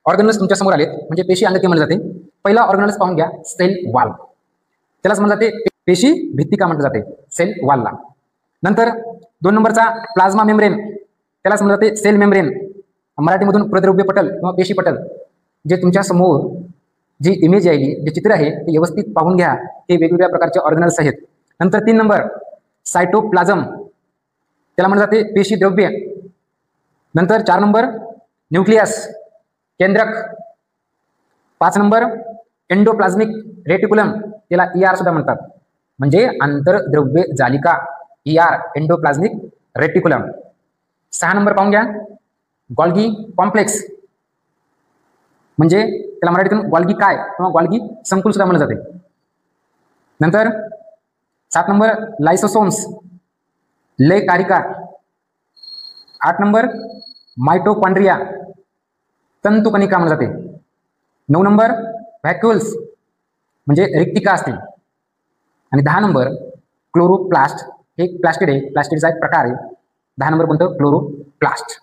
Organelles तुमच्या समोर आलेत, म्हणजे पेशी अंगके म्हटलं जाते. पहिला ऑर्गनल्स पाहून घ्या, सेल वॉल. त्यालाच म्हटलं जाते पेशी भित्तिका म्हटलं जाते, सेल वॉलला. नंतर 2 नंबरचा प्लाझ्मा मेम्ब्रेन, त्यालाच म्हटलं जाते सेल मेम्ब्रेन, मराठीमधून प्रद्रव्य पटल किंवा पेशी पटल. जे तुमच्या समोर जी इमेज आहे, जे चित्र आहे ते व्यवस्थित पाहून घ्या, हे वेगवेगळ्या प्रकारचे ऑर्गनल्स आहेत. नंतर 3 नंबर सायटोप्लाझम, त्याला म्हटलं जाते पेशी द्रव्य. नंतर 4 नंबर न्यूक्लियस, केंद्रक. 5 नंबर एंडोप्लाझ्मिक रेटिक्युलम, त्याला ER सुद्धा म्हणतात, म्हणजे आंतरद्रव्य जालिका, ER एंडोप्लाझ्मिक रेटिक्युलम. 6 नंबर पाहून घ्या गॉल्गी कॉम्प्लेक्स, म्हणजे त्याला मराठीतून गॉल्गी काय किंवा गॉल्गी संकुल सुद्धा म्हणलं जाते. नंतर 7 नंबर लायसोसोम्स, लय कारिका. 8 नंबर मायटोकॉन्ड्रिया, तंतुकणिका म्हणलं जाते. 9 नंबर व्हॅक्युल्स, म्हणजे रिक्तिका असतील. आणि 10 नंबर क्लोरोप्लास्ट, हे एक प्लास्टिड आहे, प्लास्टिडचा एक प्रकार आहे. 10 नंबर कोणतं? क्लोरोप्लास्ट.